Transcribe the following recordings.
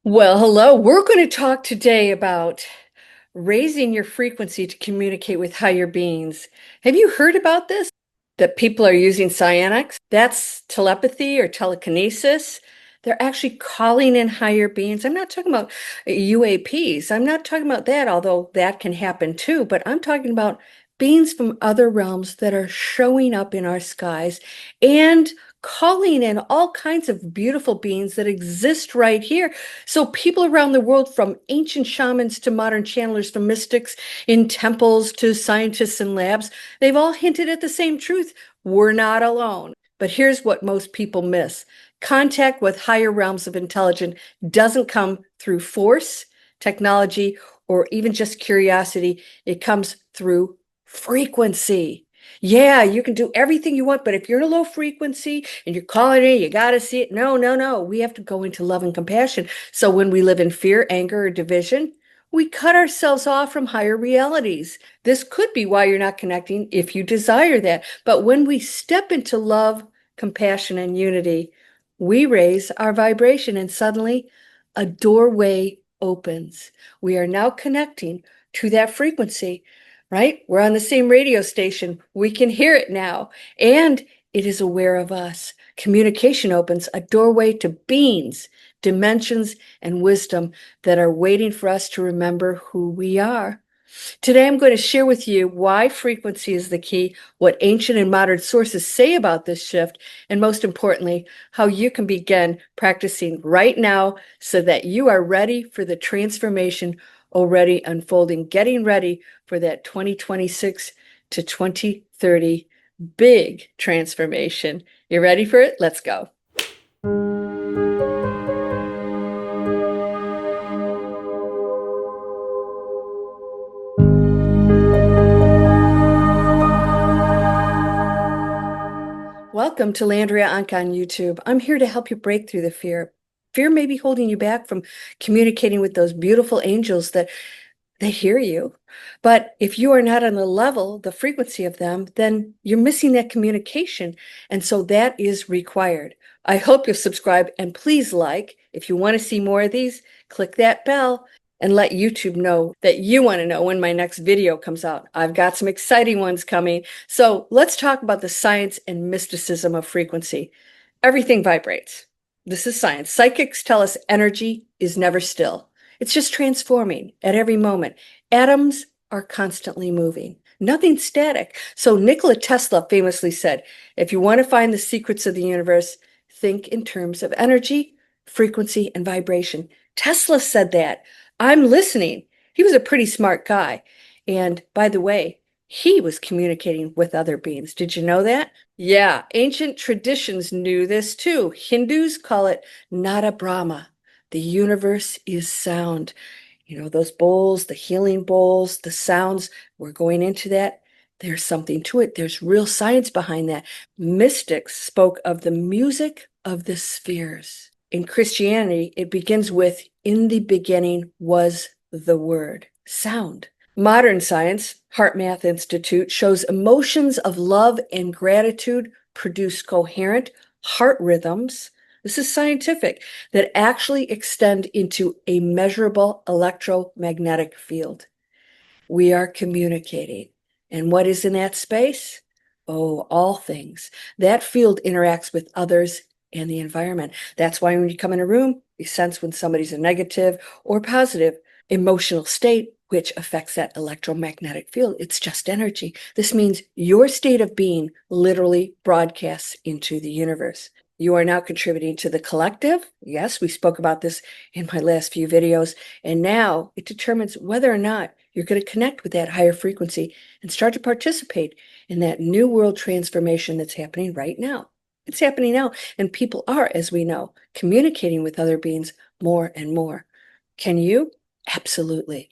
Well, hello. We're going to talk today about raising your frequency to communicate with higher beings. Have you heard about this? That people are using psionics? That's telepathy or telekinesis. They're actually calling in higher beings. I'm not talking about UAPs. I'm not talking about that, although that can happen too. But I'm talking about beings from other realms that are showing up in our skies and calling in all kinds of beautiful beings that exist right here. So people around the world, from ancient shamans to modern channelers, from mystics in temples to scientists in labs, they've all hinted at the same truth. We're not alone. But here's what most people miss. Contact with higher realms of intelligence doesn't come through force, technology, or even just curiosity. It comes through frequency. Yeah, you can do everything you want, but if you're in a low frequency and you're calling it, you got to see it. No, no, no. We have to go into love and compassion. So when we live in fear, anger, or division, we cut ourselves off from higher realities. This could be why you're not connecting if you desire that. But when we step into love, compassion, and unity, we raise our vibration and suddenly a doorway opens. We are now connecting to that frequency, right? We're on the same radio station. We can hear it now, and it is aware of us. Communication opens a doorway to beings, dimensions, and wisdom that are waiting for us to remember who we are. Today, I'm going to share with you why frequency is the key, what ancient and modern sources say about this shift, and most importantly, how you can begin practicing right now so that you are ready for the transformation already unfolding, getting ready for that 2026 to 2030 big transformation. You ready for it? Let's go. Welcome to Landria Onkka on YouTube. I'm here to help you break through the fear. Fear may be holding you back from communicating with those beautiful angels that they hear you. But if you are not on the level, the frequency of them, then you're missing that communication. And so that is required. I hope you'll subscribe and please like. If you want to see more of these, click that bell and let YouTube know that you want to know when my next video comes out. I've got some exciting ones coming. So let's talk about the science and mysticism of frequency. Everything vibrates. This is science. Psychics tell us energy is never still. It's just transforming at every moment. Atoms are constantly moving. Nothing's static. So Nikola Tesla famously said, if you want to find the secrets of the universe, think in terms of energy, frequency, and vibration. Tesla said that. I'm listening. He was a pretty smart guy. And by the way, he was communicating with other beings. Did you know that? Yeah, ancient traditions knew this too. Hindus call it Nada Brahma. The universe is sound. You know, those bowls, the healing bowls, the sounds, we're going into that. There's something to it. There's real science behind that. Mystics spoke of the music of the spheres. In Christianity, it begins with, in the beginning was the word, sound. Modern science, Heart Math Institute, shows emotions of love and gratitude produce coherent heart rhythms. This is scientific, that actually extend into a measurable electromagnetic field. We are communicating. And what is in that space? Oh, all things. That field interacts with others and the environment. That's why when you come in a room, you sense when somebody's a negative or positive emotional state, which affects that electromagnetic field. It's just energy. This means your state of being literally broadcasts into the universe. You are now contributing to the collective. Yes, we spoke about this in my last few videos. And now it determines whether or not you're going to connect with that higher frequency and start to participate in that new world transformation that's happening right now. It's happening now. And people are, as we know, communicating with other beings more and more. Can you? Absolutely.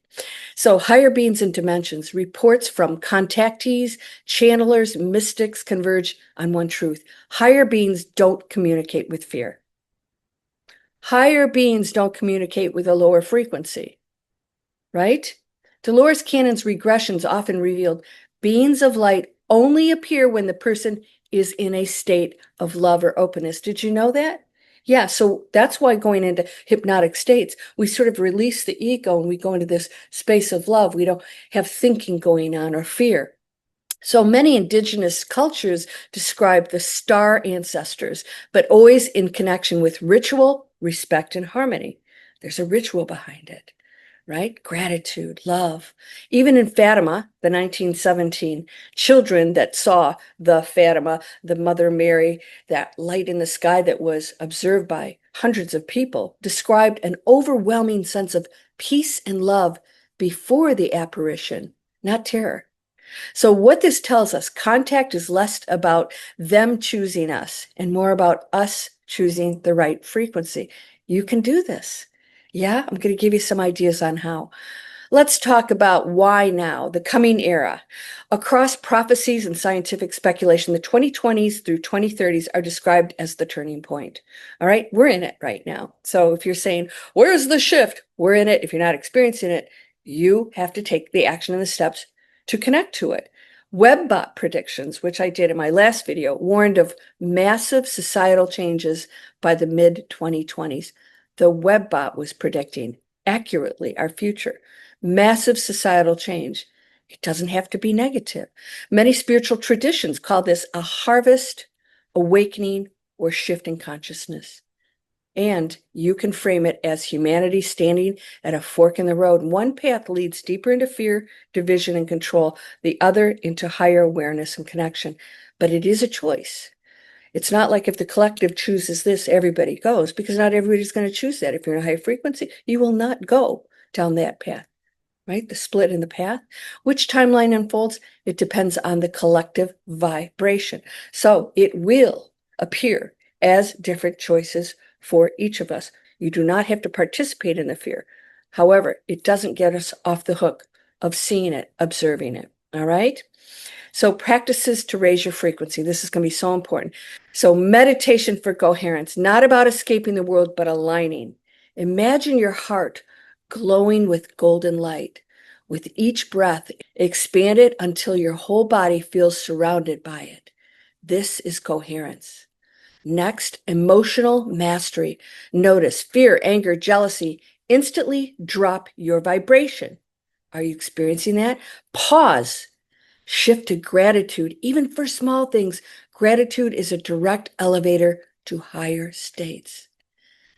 So higher beings and dimensions, reports from contactees, channelers, mystics converge on one truth. Higher beings don't communicate with fear. Higher beings don't communicate with a lower frequency, right? Dolores Cannon's regressions often revealed beings of light only appear when the person is in a state of love or openness. Did you know that? Yeah, so that's why going into hypnotic states, we sort of release the ego and we go into this space of love. We don't have thinking going on or fear. So many indigenous cultures describe the star ancestors, but always in connection with ritual, respect, and harmony. There's a ritual behind it, right? Gratitude, love. Even in Fatima, the 1917 children that saw the Fatima, the Mother Mary, that light in the sky that was observed by hundreds of people, described an overwhelming sense of peace and love before the apparition, not terror. So what this tells us, contact is less about them choosing us and more about us choosing the right frequency. You can do this. Yeah, I'm going to give you some ideas on how. Let's talk about why now, the coming era. Across prophecies and scientific speculation, the 2020s through 2030s are described as the turning point. All right, we're in it right now. So if you're saying, where's the shift? We're in it. If you're not experiencing it, you have to take the action and the steps to connect to it. Webbot predictions, which I did in my last video, warned of massive societal changes by the mid-2020s. The Webbot was predicting accurately our future. Massive societal change. It doesn't have to be negative. Many spiritual traditions call this a harvest, awakening, or shift in consciousness. And you can frame it as humanity standing at a fork in the road. One path leads deeper into fear, division, and control, the other into higher awareness and connection. But it is a choice. It's not like if the collective chooses this, everybody goes, because not everybody's going to choose that. If you're in a high frequency, you will not go down that path, right? The split in the path. Which timeline unfolds? It depends on the collective vibration. So it will appear as different choices for each of us. You do not have to participate in the fear. However, it doesn't get us off the hook of seeing it, observing it. All right? So practices to raise your frequency. This is going to be so important. So meditation for coherence, not about escaping the world, but aligning. Imagine your heart glowing with golden light. With each breath, expand it until your whole body feels surrounded by it. This is coherence. Next, emotional mastery. Notice fear, anger, jealousy. Instantly drop your vibration. Are you experiencing that? Pause. Shift to gratitude, even for small things. Gratitude is a direct elevator to higher states.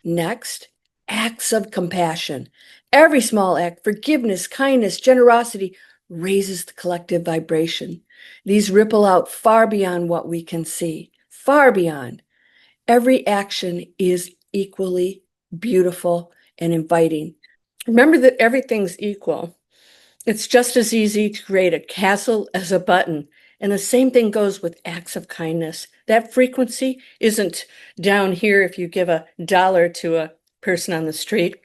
Next, acts of compassion. Every small act, forgiveness, kindness, generosity, raises the collective vibration. These ripple out far beyond what we can see, far beyond. Every action is equally beautiful and inviting. Remember that everything's equal. It's just as easy to create a castle as a button. And the same thing goes with acts of kindness. That frequency isn't down here if you give $1 to a person on the street.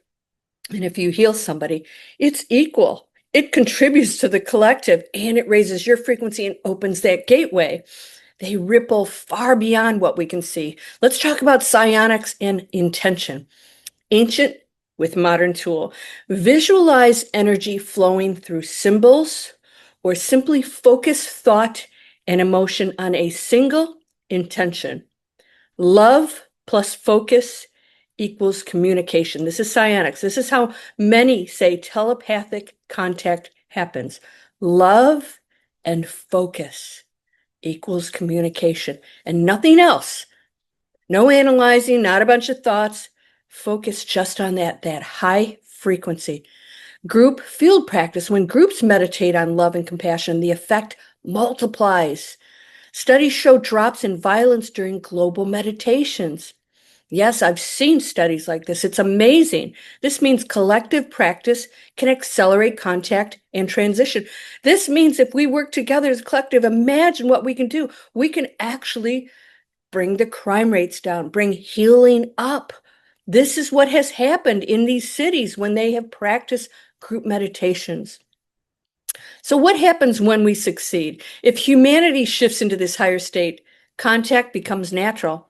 And if you heal somebody, it's equal. It contributes to the collective and it raises your frequency and opens that gateway. They ripple far beyond what we can see. Let's talk about psionics and intention. Ancient with modern tool. Visualize energy flowing through symbols or simply focus thought and emotion on a single intention. Love plus focus equals communication. This is psionics. This is how many say telepathic contact happens. Love and focus equals communication and nothing else. No analyzing, not a bunch of thoughts. Focus just on that high frequency. Group field practice. When groups meditate on love and compassion, the effect multiplies. Studies show drops in violence during global meditations. Yes, I've seen studies like this. It's amazing. This means collective practice can accelerate contact and transition. This means if we work together as a collective, imagine what we can do. We can actually bring the crime rates down, bring healing up. This is what has happened in these cities when they have practiced group meditations. So what happens when we succeed? If humanity shifts into this higher state, contact becomes natural.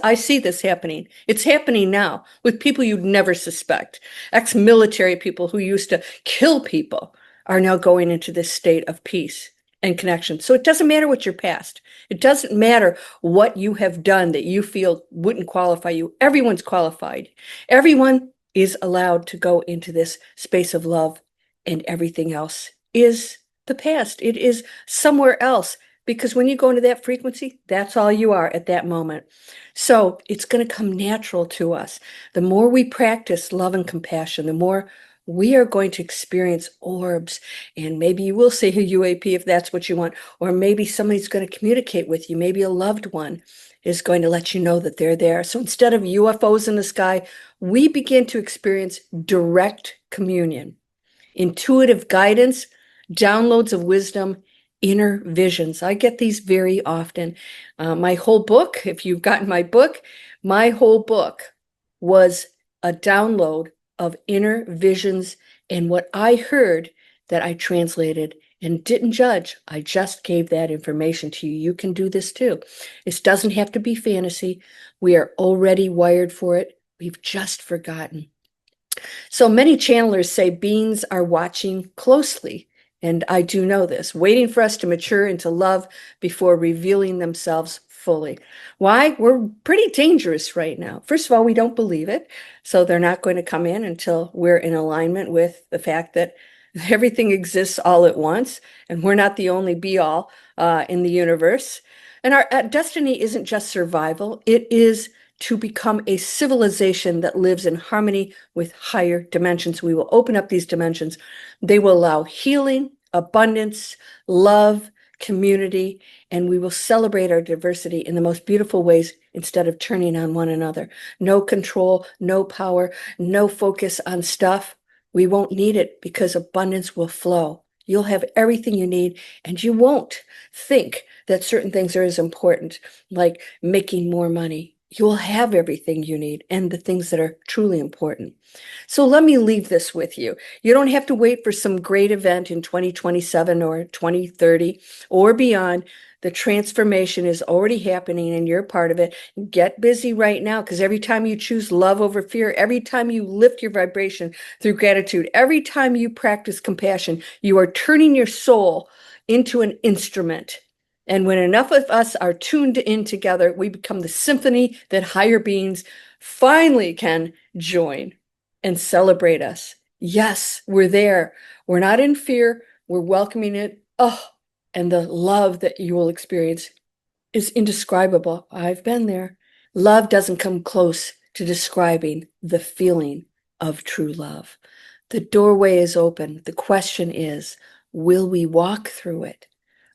I see this happening. It's happening now with people you'd never suspect. Ex-military people who used to kill people are now going into this state of peace and connection. So it doesn't matter what your past. It doesn't matter what you have done that you feel wouldn't qualify you. Everyone's qualified. Everyone is allowed to go into this space of love, and everything else is the past. It is somewhere else, because when you go into that frequency, that's all you are at that moment. So it's going to come natural to us. The more we practice love and compassion, the more we are going to experience orbs. And maybe you will see a UAP if that's what you want, or maybe somebody's going to communicate with you. Maybe a loved one is going to let you know that they're there. So instead of UFOs in the sky, we begin to experience direct communion, intuitive guidance, downloads of wisdom, inner visions. I get these very often. My whole book, if you've gotten my whole book was a download of inner visions and what I heard that I translated and didn't judge. I just gave that information to you. You can do this too. This doesn't have to be fantasy. We are already wired for it. We've just forgotten. So many channelers say beings are watching closely, and I do know this, waiting for us to mature into love before revealing themselves fully. Why? We're pretty dangerous right now. First of all, we don't believe it, so they're not going to come in until we're in alignment with the fact that everything exists all at once, and we're not the only be-all in the universe. And our destiny isn't just survival, it is to become a civilization that lives in harmony with higher dimensions. We will open up these dimensions. They will allow healing, abundance, love, community, and we will celebrate our diversity in the most beautiful ways instead of turning on one another. No control, no power, no focus on stuff. We won't need it because abundance will flow. You'll have everything you need, and you won't think that certain things are as important, like making more money. You will have everything you need and the things that are truly important. So let me leave this with you. You don't have to wait for some great event in 2027 or 2030 or beyond. The transformation is already happening and you're part of it. Get busy right now, because every time you choose love over fear, every time you lift your vibration through gratitude, every time you practice compassion, you are turning your soul into an instrument. And when enough of us are tuned in together, we become the symphony that higher beings finally can join and celebrate us. Yes, we're there. We're not in fear. We're welcoming it. Oh, and the love that you will experience is indescribable. I've been there. Love doesn't come close to describing the feeling of true love. The doorway is open. The question is, will we walk through it?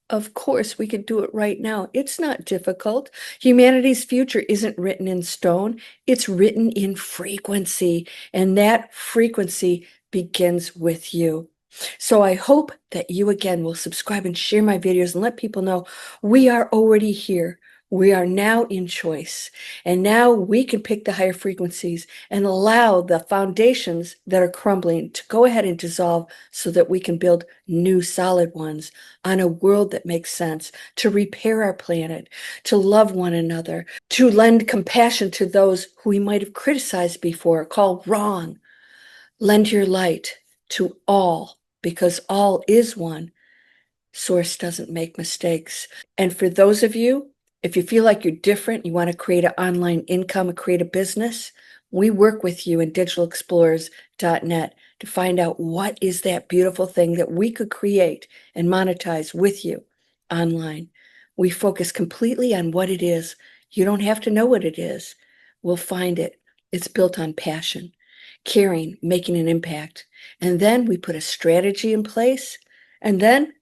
Of course, we could do it right now. It's not difficult. Humanity's future isn't written in stone. It's written in frequency, and that frequency begins with you. So I hope that you again will subscribe and share my videos and let people know we are already here. We are now in choice, and now we can pick the higher frequencies and allow the foundations that are crumbling to go ahead and dissolve so that we can build new solid ones on a world that makes sense, to repair our planet, to love one another, to lend compassion to those who we might have criticized before, called wrong. Lend your light to all, because all is one. Source doesn't make mistakes. And for those of you, if you feel like you're different, you want to create an online income, create a business, we work with you in digitalexplorers.net to find out what is that beautiful thing that we could create and monetize with you online. We focus completely on what it is. You don't have to know what it is. We'll find it. It's built on passion, caring, making an impact. And then we put a strategy in place, and then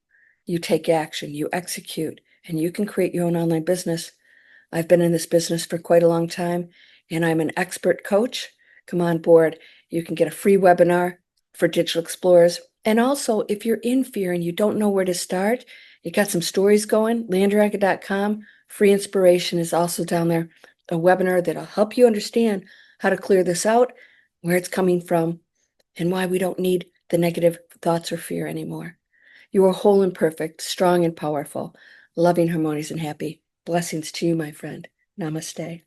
you take action, you execute, and you can create your own online business. I've been in this business for quite a long time, and I'm an expert coach. Come on board. You can get a free webinar for Digital Explorers. And also, if you're in fear and you don't know where to start, you got some stories going, landria.com. Free inspiration is also down there. A webinar that'll help you understand how to clear this out, where it's coming from, and why we don't need the negative thoughts or fear anymore. You are whole and perfect, strong and powerful, loving, harmonious, and happy. Blessings to you, my friend. Namaste.